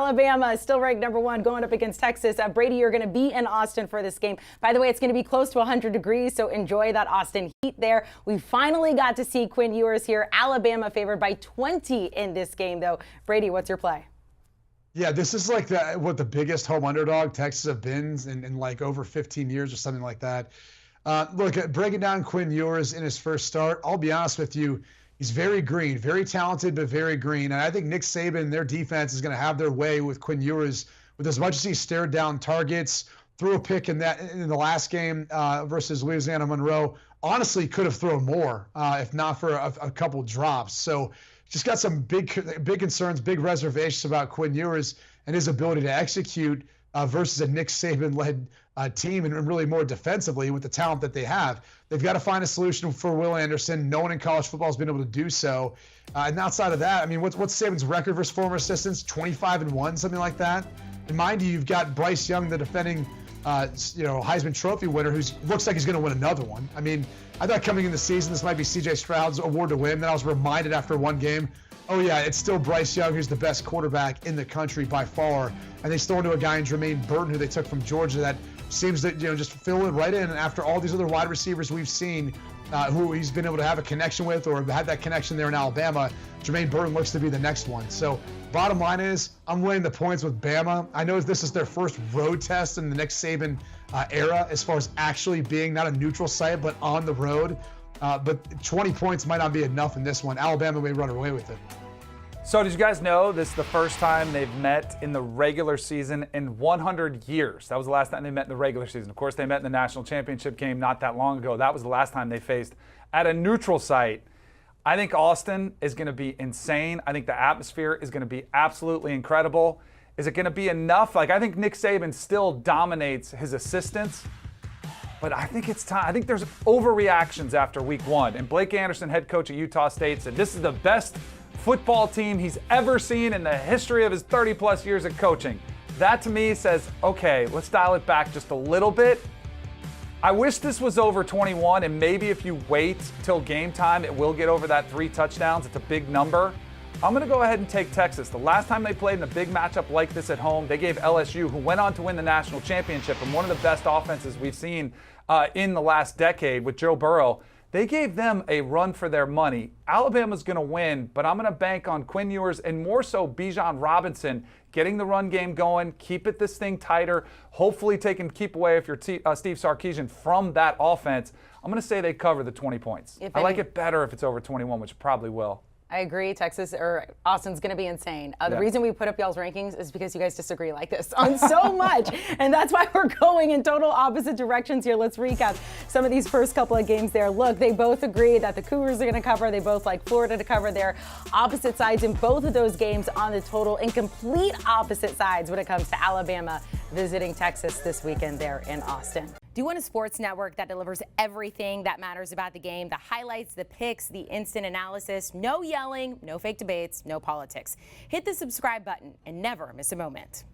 Alabama is still ranked #1 going up against Texas. Brady, you're going to be in Austin for this game. By the way, it's going to be close to 100 degrees, so enjoy that Austin heat there. We finally got to see Quinn Ewers here. Alabama favored by 20 in this game, though. Brady, what's your play? Yeah, this is like what the biggest home underdog Texas have been in like over 15 years or something like that. Look, breaking down Quinn Ewers in his first start, I'll be honest with you, he's very green, very talented, but very green. And I think Nick Saban, their defense, is going to have their way with Quinn Ewers. With as much as he stared down targets, threw a pick in the last game versus Louisiana Monroe. Honestly, could have thrown more if not for a couple drops. So just got some big concerns, big reservations about Quinn Ewers and his ability to execute versus a Nick Saban-led team, and really more defensively with the talent that they have. They've got to find a solution for Will Anderson. No one in college football has been able to do so. And outside of that, I mean, what's Saban's record versus former assistants? 25-1, something like that. And mind you, you've got Bryce Young, the defending Heisman Trophy winner, who looks like he's going to win another one. I mean, I thought coming in the season this might be C.J. Stroud's award to win. Then I was reminded after one game, oh yeah, it's still Bryce Young, who's the best quarterback in the country by far. And they still into a guy in Jermaine Burton, who they took from Georgia, that seems to just fill it right in. And after all these other wide receivers we've seen, who he's been able to have a connection with or had that connection there in Alabama, Jermaine Burton looks to be the next one. So bottom line is, I'm weighing the points with Bama. I know this is their first road test in the Nick Saban era, as far as actually being not a neutral site, but on the road. But 20 points might not be enough in this one. Alabama may run away with it. So did you guys know this is the first time they've met in the regular season in 100 years? That was the last time they met in the regular season. Of course, they met in the national championship game not that long ago. That was the last time they faced at a neutral site. I think Austin is going to be insane. I think the atmosphere is going to be absolutely incredible. Is it going to be enough? I think Nick Saban still dominates his assistants, but I think it's time. I think there's overreactions after week one. And Blake Anderson, head coach at Utah State, said this is the best football team he's ever seen in the history of his 30-plus years of coaching. That to me says, okay, let's dial it back just a little bit. I wish this was over 21, and maybe if you wait till game time, it will get over that 3 touchdowns. It's a big number. I'm going to go ahead and take Texas. The last time they played in a big matchup like this at home, they gave LSU, who went on to win the national championship and one of the best offenses we've seen in the last decade with Joe Burrow, they gave them a run for their money. Alabama's going to win, but I'm going to bank on Quinn Ewers and more so Bijan Robinson getting the run game going, keep this thing tighter, hopefully keep away if you're Steve Sarkisian from that offense. I'm going to say they cover the 20 points. I like it better if it's over 21, which probably will. I agree. Austin's going to be insane. The reason we put up y'all's rankings is because you guys disagree like this on so much. And that's why we're going in total opposite directions here. Let's recap some of these first couple of games there. Look, they both agree that the Cougars are going to cover. They both like Florida to cover. Their opposite sides in both of those games on the total, and complete opposite sides when it comes to Alabama visiting Texas this weekend there in Austin. Do you want a sports network that delivers everything that matters about the game? The highlights, the picks, the instant analysis, no yelling, no fake debates, no politics. Hit the subscribe button and never miss a moment.